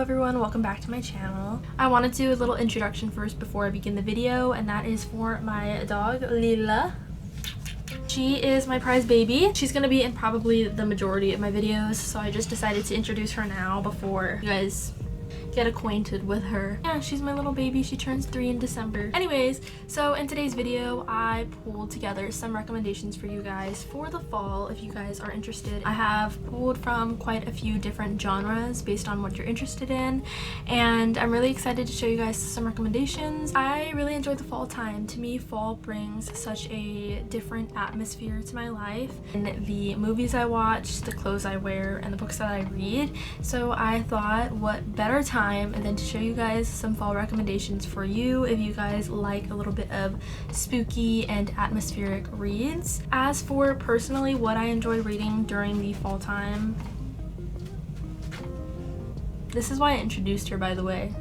everyone, welcome back to my channel. I want to do a little introduction first before I begin the video, and that is for my dog Lila. She is my prize baby. She's gonna be in probably the majority of my videos, so I just decided to introduce her now before you guys get acquainted with her. Yeah, she's my little baby. She turns 3 in December. Anyways, so in today's video, I pulled together some recommendations for you guys for the fall if you guys are interested. I have pulled from quite a few different genres based on what you're interested in, and I'm really excited to show you guys some recommendations. I really enjoy the fall time. To me, fall brings such a different atmosphere to my life in the movies I watch, the clothes I wear, and the books that I read. So I thought, what better time and then to show you guys some fall recommendations for you if you guys like a little bit of spooky and atmospheric reads. As for personally what I enjoy reading during the fall time, this is why I introduced her, by the way.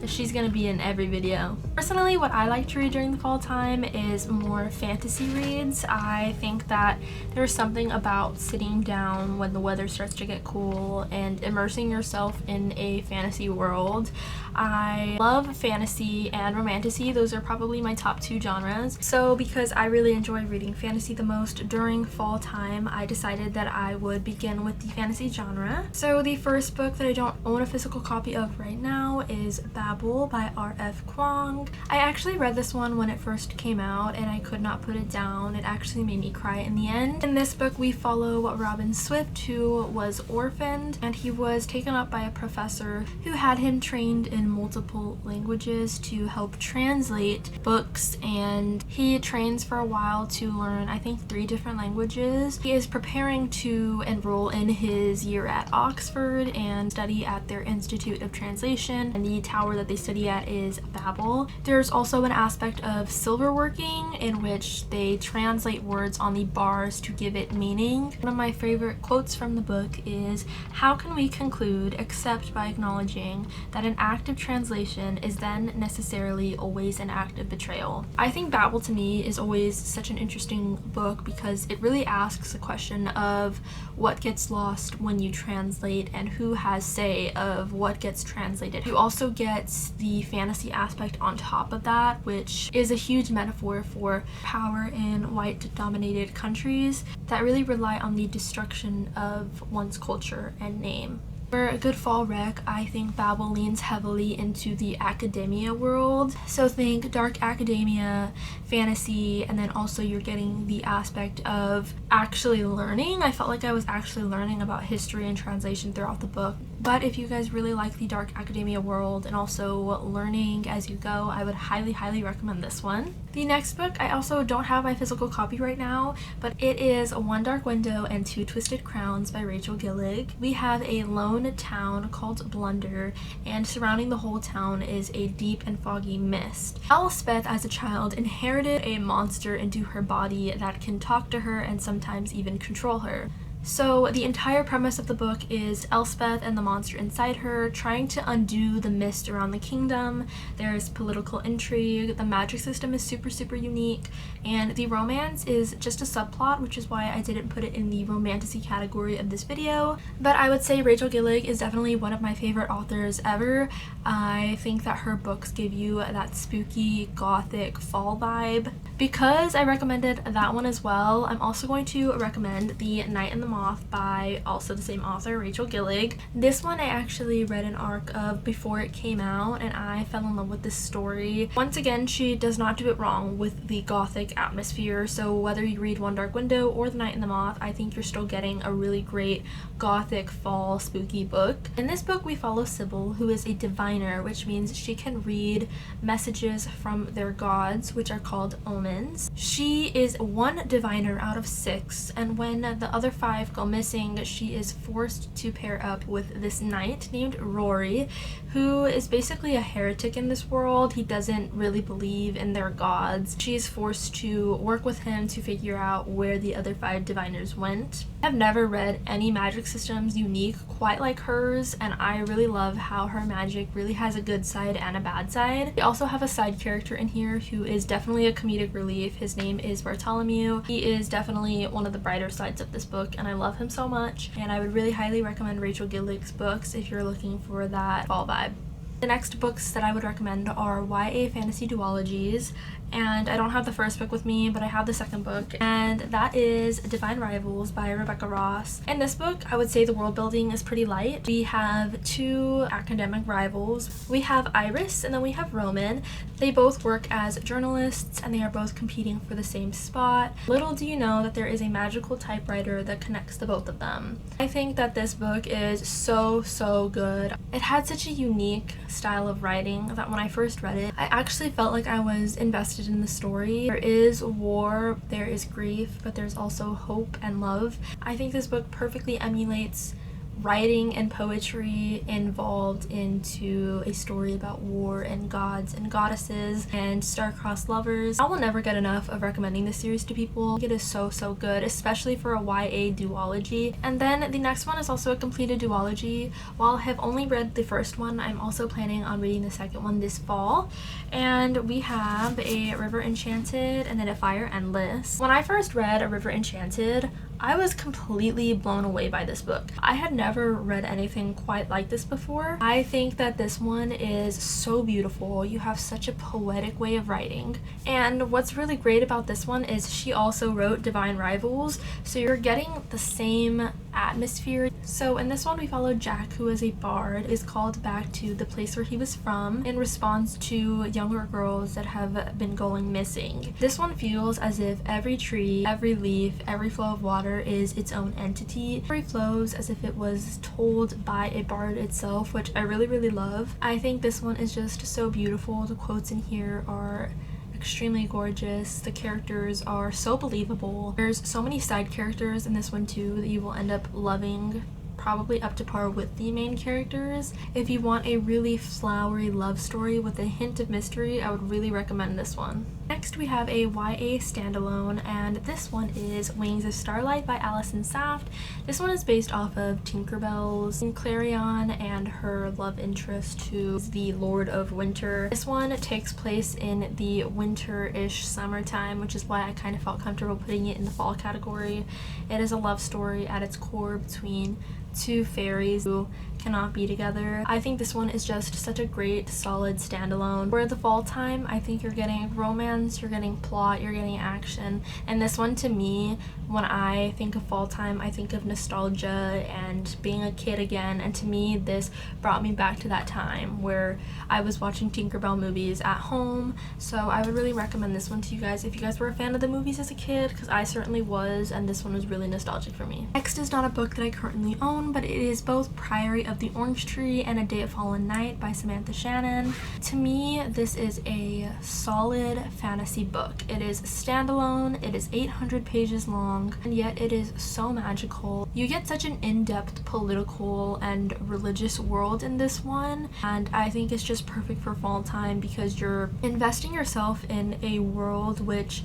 She's gonna be in every video. Personally, what I like to read during the fall time is more fantasy reads. I think that there's something about sitting down when the weather starts to get cool and immersing yourself in a fantasy world. I love fantasy and romantasy. Those are probably my top 2 genres. So because I really enjoy reading fantasy the most during fall time, I decided that I would begin with the fantasy genre. So the first book that I don't own a physical copy of right now is Babel by R.F. Kuang. I actually read this one when it first came out and I could not put it down. It actually made me cry in the end. In this book we follow Robin Swift, who was orphaned, and he was taken up by a professor who had him trained in multiple languages to help translate books, and he trains for a while to learn I think 3 different languages. He is preparing to enroll in his year at Oxford and study at their Institute of Translation, and the tower that they study at is Babel. There's also an aspect of silverworking in which they translate words on the bars to give it meaning. One of my favorite quotes from the book is, "How can we conclude except by acknowledging that an act of translation is then necessarily always an act of betrayal?" I think Babel to me is always such an interesting book because it really asks the question of what gets lost when you translate and who has say of what gets translated. You also get the fantasy aspect on top of that, which is a huge metaphor for power in white-dominated countries that really rely on the destruction of one's culture and name. For a good fall rec, I think Babel leans heavily into the academia world. So think dark academia, fantasy, and then also you're getting the aspect of actually learning. I felt like I was actually learning about history and translation throughout the book. But if you guys really like the dark academia world and also learning as you go, I would highly recommend this one. The next book, I also don't have my physical copy right now, but it is One Dark Window and Two Twisted Crowns by Rachel Gillig. We have a lone town called Blunder, and surrounding the whole town is a deep and foggy mist. Elspeth, as a child, inherited a monster into her body that can talk to her and sometimes even control her. So the entire premise of the book is Elspeth and the monster inside her trying to undo the mist around the kingdom. There's political intrigue, the magic system is super unique, and the romance is just a subplot, which is why I didn't put it in the romantasy category of this video. But I would say Rachel Gillig is definitely one of my favorite authors ever. I think that her books give you that spooky, gothic fall vibe. Because I recommended that one as well, I'm also going to recommend The Night and the Moth by also the same author, Rachel Gillig. This one I actually read an arc of before it came out, and I fell in love with this story. Once again, she does not do it wrong with the gothic atmosphere, so whether you read One Dark Window or The Night and the Moth, I think you're still getting a really great gothic fall spooky book. In this book we follow Sybil, who is a diviner, which means she can read messages from their gods, which are called omens. She is one diviner out of 6, and when the other 5 go missing, she is forced to pair up with this knight named Rory, who is basically a heretic in this world. He doesn't really believe in their gods. She is forced to work with him to figure out where the other 5 diviners went. I've never read any magic systems unique quite like hers, and I really love how her magic really has a good side and a bad side. We also have a side character in here who is definitely a comedic comedic relief. His name is Bartholomew. He is definitely one of the brighter sides of this book, and I love him so much, and I would really highly recommend Rachel Gillick's books if you're looking for that fall vibe. The next books that I would recommend are YA fantasy duologies, and I don't have the first book with me, but I have the second book, and that is Divine Rivals by Rebecca Ross. In this book, I would say the world building is pretty light. We have two academic rivals. We have Iris and then we have Roman. They both work as journalists and they are both competing for the same spot. Little do you know that there is a magical typewriter that connects the both of them. I think that this book is so good. It had such a unique style of writing that when I first read it, I actually felt like I was invested in the story. There is war, there is grief, but there's also hope and love. I think this book perfectly emulates writing and poetry involved into a story about war and gods and goddesses and star-crossed lovers. I will never get enough of recommending this series to people. It is so good, especially for a YA duology. And then the next one is also a completed duology. While I have only read the first one, I'm also planning on reading the second one this fall. And we have A River Enchanted and then A Fire Endless. When I first read A River Enchanted, I was completely blown away by this book. I had never read anything quite like this before. I think that this one is so beautiful. You have such a poetic way of writing. And what's really great about this one is she also wrote Divine Rivals, so you're getting the same atmosphere. So in this one we follow Jack, who is a bard, is called back to the place where he was from in response to younger girls that have been going missing. This one feels as if every tree, every leaf, every flow of water is its own entity. The story flows as if it was told by a bard itself, which I really love. I think this one is just so beautiful. The quotes in here are extremely gorgeous. The characters are so believable. There's so many side characters in this one too that you will end up loving, probably up to par with the main characters. If you want a really flowery love story with a hint of mystery, I would really recommend this one. Next we have a YA standalone, and this one is Wings of Starlight by Alison Saft. This one is based off of Tinkerbell's Clarion and her love interest, who is the Lord of Winter. This one takes place in the winter-ish summertime, which is why I kind of felt comfortable putting it in the fall category. It is a love story at its core between two fairies who cannot be together. I think this one is just such a great solid standalone. For the fall time, I think you're getting romance, you're getting plot, you're getting action, and this one, to me, when I think of fall time, I think of nostalgia and being a kid again, and to me this brought me back to that time where I was watching Tinkerbell movies at home. So I would really recommend this one to you guys if you guys were a fan of the movies as a kid, because I certainly was, and this one was really nostalgic for me. Next is not a book that I currently own, but it is both Priory of the Orange Tree and A Day of Fallen Night by Samantha Shannon. To me, this is a solid fantasy book. It is standalone, it is 800 pages long, and yet it is so magical. You get such an in-depth political and religious world in this one, and I think it's just perfect for fall time because you're investing yourself in a world which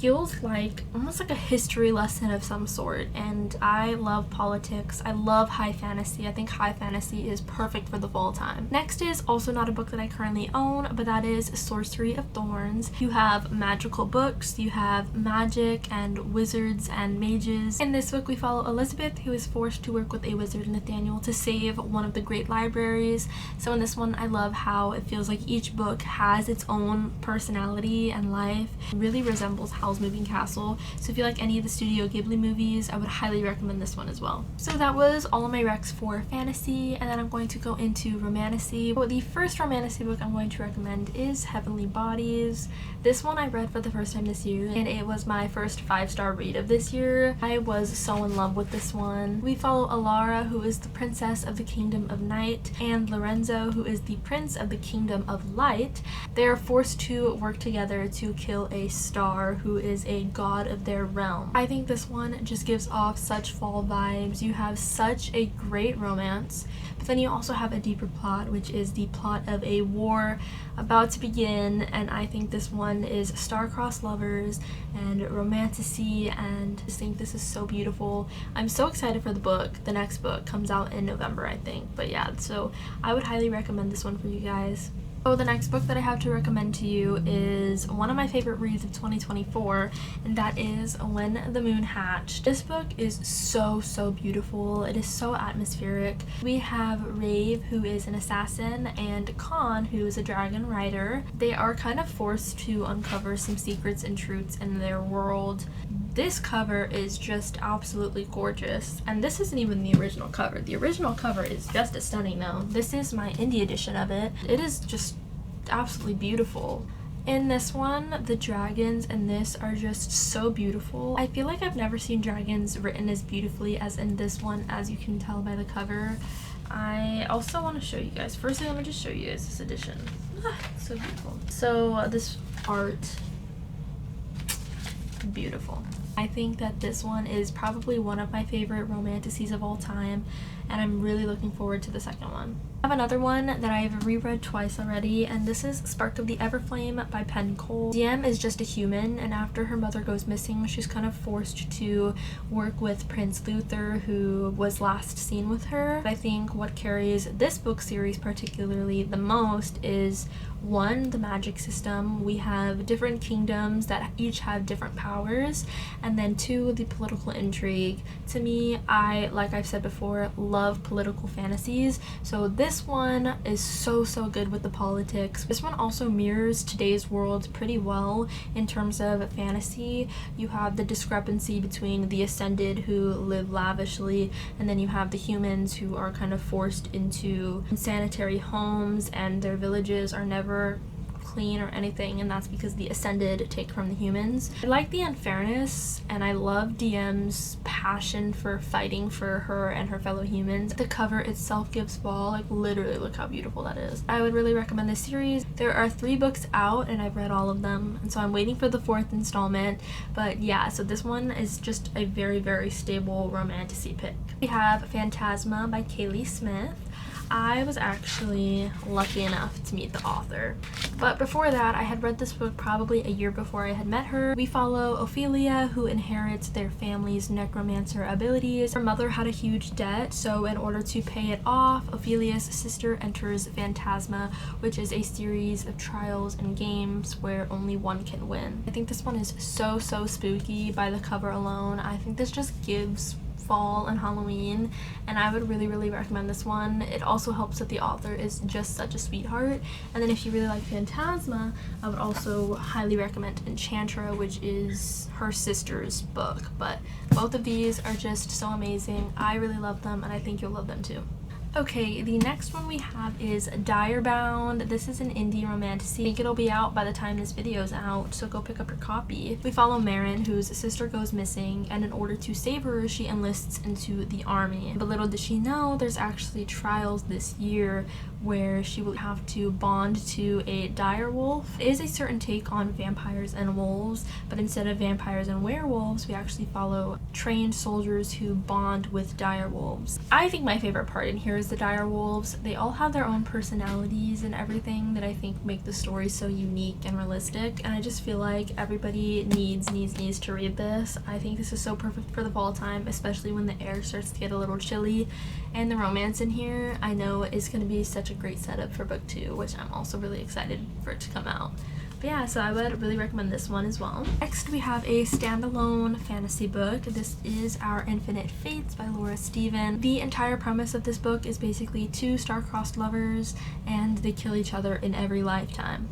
feels like almost like a history lesson of some sort, and I love politics. I love high fantasy. I think high fantasy is perfect for the fall time. Next is also not a book that I currently own, but that is Sorcery of Thorns. You have magical books, you have magic and wizards and mages. In this book we follow Elizabeth, who is forced to work with a wizard, Nathaniel, to save one of the great libraries. So in this one I love how it feels like each book has its own personality and life. It really resembles Howl's Moving Castle, so if you like any of the Studio Ghibli movies, I would highly recommend this one as well. So that was all of my recs for fantasy, and then I'm going to go into romantasy. So the first romantasy book I'm going to recommend is Heavenly Bodies. This one I read for the first time this year, and it was my first 5-star read of this year. I was so in love with this one. We follow Alara, who is the princess of the Kingdom of Night, and Lorenzo, who is the prince of the Kingdom of Light. They are forced to work together to kill a star who is a god of their realm. I think this one just gives off such fall vibes. You have such a great romance, but then you also have a deeper plot, which is the plot of a war about to begin, and I think this one is star-crossed lovers and romantasy, and I just think this is so beautiful. I'm so excited for the book. The next book comes out in November, I think, but yeah, so I would highly recommend this one for you guys. So the next book that I have to recommend to you is one of my favorite reads of 2024, and that is When the Moon Hatched. This book is so beautiful. It is so atmospheric. We have Rave, who is an assassin, and Khan, who is a dragon rider. They are kind of forced to uncover some secrets and truths in their world. This cover is just absolutely gorgeous, and this isn't even the original cover. The original cover is just as stunning though. This is my indie edition of it. It is just absolutely beautiful. In this one, the dragons in this are just so beautiful. I feel like I've never seen dragons written as beautifully as in this one, as you can tell by the cover. I also want to show you guys. Firstly, I want to just show you guys this edition. It's so beautiful. So this art, beautiful. I think that this one is probably one of my favorite romantasies of all time, and I'm really looking forward to the second one. I have another one that I've reread twice already, and this is Spark of the Everflame by Penn Cole. Diem is just a human, and after her mother goes missing, she's kind of forced to work with Prince Luther, who was last seen with her. I think what carries this book series particularly the most is, one, the magic system. We have different kingdoms that each have different powers, and then two, the political intrigue. To me, like I've said before, love political fantasies, so this one is so good with the politics. This one also mirrors today's world pretty well in terms of fantasy. You have the discrepancy between the ascended, who live lavishly, and then you have the humans who are kind of forced into sanitary homes, and their villages are never clean or anything, and that's because the ascended take from the humans. I like the unfairness, and I love Diem's passion for fighting for her and her fellow humans. The cover itself gives fall, like literally look how beautiful that is. I would really recommend this series. There are 3 books out, and I've read all of them, and so I'm waiting for the 4th installment. But yeah, so this one is just a very stable romantasy pick. We have Phantasma by Kaylee Smith. I was actually lucky enough to meet the author, but before that I had read this book probably a year before I had met her. We follow Ophelia, who inherits their family's necromancer abilities. Her mother had a huge debt, so in order to pay it off, Ophelia's sister enters Phantasma, which is a series of trials and games where only one can win. I think this one is so spooky by the cover alone. I think this just gives fall and Halloween, and I would really recommend this one. It also helps that the author is just such a sweetheart. And then if you really like Phantasma, I would also highly recommend Enchantra, which is her sister's book. But both of these are just so amazing. I really love them, and I think you'll love them too. Okay, the next one we have is Direbound. This is an indie romantasy. I think it'll be out by the time this video is out, so go pick up your copy. We follow Marin, whose sister goes missing, and in order to save her, she enlists into the army. But little does she know, there's actually trials this year where she will have to bond to a direwolf. It is a certain take on vampires and wolves, but instead of vampires and werewolves, we actually follow trained soldiers who bond with direwolves. I think my favorite part in here is the direwolves. They all have their own personalities and everything that I think make the story so unique and realistic, and I just feel like everybody needs to read this. I think this is so perfect for the fall time, especially when the air starts to get a little chilly, and the romance in here I know is going to be such a great setup for book 2, which I'm also really excited for it to come out. But yeah, so I would really recommend this one as well. Next, we have a standalone fantasy book. This is Our Infinite Fates by Laura Steven. The entire premise of this book is basically 2 star-crossed lovers, and they kill each other in every lifetime.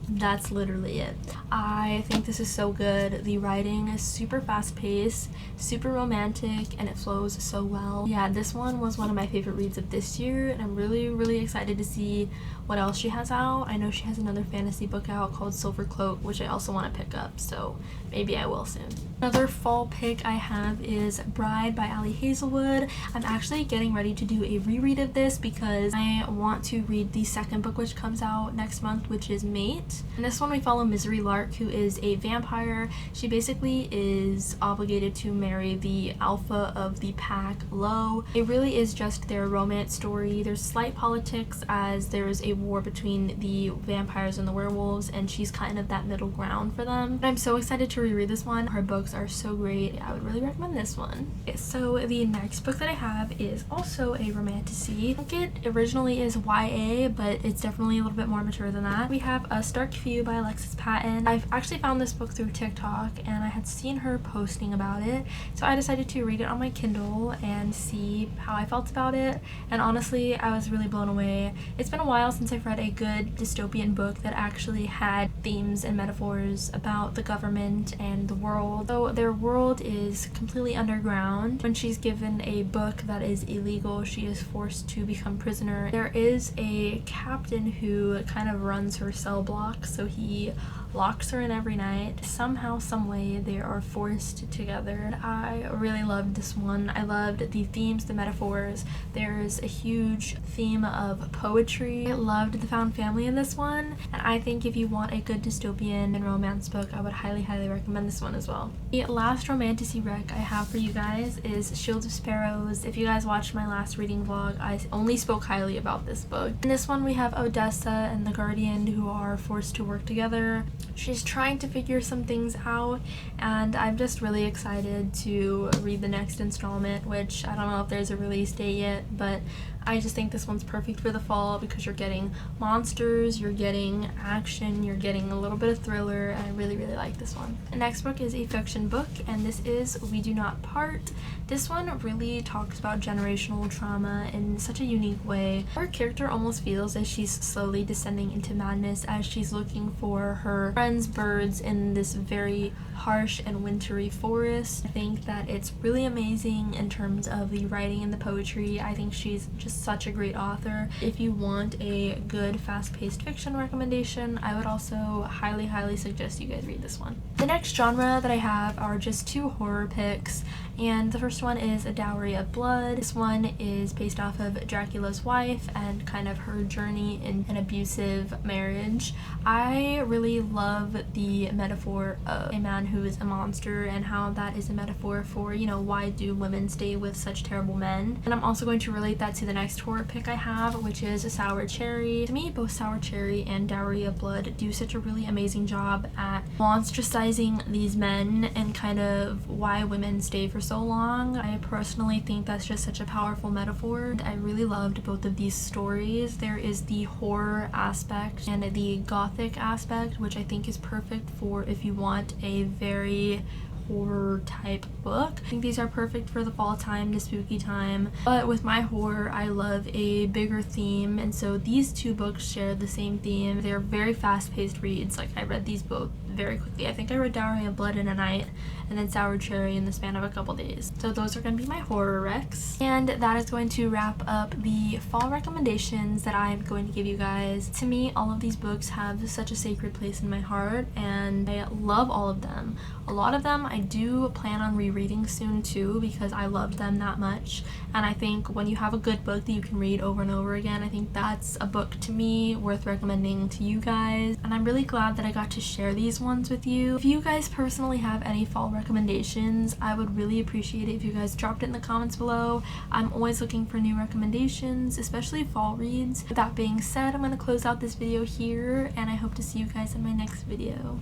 That's literally it. I think this is so good. The writing is super fast-paced, super romantic, and it flows so well. Yeah, this one was one of my favorite reads of this year, and I'm really excited to see what else she has out. I know she has another fantasy book out called Silver Cloak, which I also want to pick up, so maybe I will soon. Another fall pick I have is Bride by Ali Hazelwood. I'm actually getting ready to do a reread of this because I want to read the second book, which comes out next month, which is Mate. In this one we follow Misery Lark, who is a vampire. She basically is obligated to marry the alpha of the pack, Lo. It really is just their romance story. There's slight politics as there is a war between the vampires and the werewolves, and she's kind of that middle ground for them. And I'm so excited to reread this one. Her books are so great. I would really recommend this one. Okay, so the next book that I have is also a romantasy. I think it originally is YA, but it's definitely a little bit more mature than that. We have A Stark View by Alexis Patton. I've actually found this book through TikTok, and I had seen her posting about it, so I decided to read it on my Kindle and see how I felt about it, and honestly I was really blown away. It's been a while since I've read a good dystopian book that actually had themes and metaphors about the government and the world. So their world is completely underground. When she's given a book that is illegal, she is forced to become prisoner. There is a captain who kind of runs her cell block, so he locks her in every night. Somehow, someway, they are forced together. I really loved this one. I loved the themes, the metaphors. There's a huge theme of poetry. I loved the found family in this one, and I think if you want a good dystopian and romance book, I would highly recommend this one as well. The last romantasy rec I have for you guys is Shields of Sparrows. If you guys watched my last reading vlog, I only spoke highly about this book. In this one, we have Odessa and the Guardian who are forced to work together. She's trying to figure some things out, and I'm just really excited to read the next installment, which I don't know if there's a release date yet, but I just think this one's perfect for the fall because you're getting monsters, you're getting action, you're getting a little bit of thriller, and I really like this one. The next book is a fiction book, and this is We Do Not Part. This one really talks about generational trauma in such a unique way. Our character almost feels as she's slowly descending into madness as she's looking for her friends' birds in this very harsh and wintry forest. I think that it's really amazing in terms of the writing and the poetry. I think she's just such a great author. If you want a good fast-paced fiction recommendation, I would also highly suggest you guys read this one. The next genre that I have are just two horror picks, and the first one is A Dowry of Blood. This one is based off of Dracula's wife and kind of her journey in an abusive marriage. I really love the metaphor of a man who is a monster and how that is a metaphor for, you know, why do women stay with such terrible men. And I'm also going to relate that to the next horror pick I have, which is A Sour Cherry. To me, both Sour Cherry and Dowry of Blood do such a really amazing job at monstricizing these men and kind of why women stay for so long. I personally think that's just such a powerful metaphor. I really loved both of these stories. There is the horror aspect and the gothic aspect, which I think is perfect for if you want a very horror type book. I think these are perfect for the fall time, the spooky time, but with my horror I love a bigger theme, and so these two books share the same theme. They're very fast-paced reads. Like, I read these both very quickly. I think I read Dowry of Blood in a night and then Sour Cherry in the span of a couple days. So those are going to be my horror recs, and that is going to wrap up the fall recommendations that I'm going to give you guys. To me, all of these books have such a sacred place in my heart, and I love all of them. A lot of them I do plan on rereading soon too because I loved them that much, and I think when you have a good book that you can read over and over again, I think that's a book to me worth recommending to you guys, and I'm really glad that I got to share these ones with you. If you guys personally have any fall recommendations, I would really appreciate it if you guys dropped it in the comments below. I'm always looking for new recommendations, especially fall reads. With that being said, I'm going to close out this video here, and I hope to see you guys in my next video.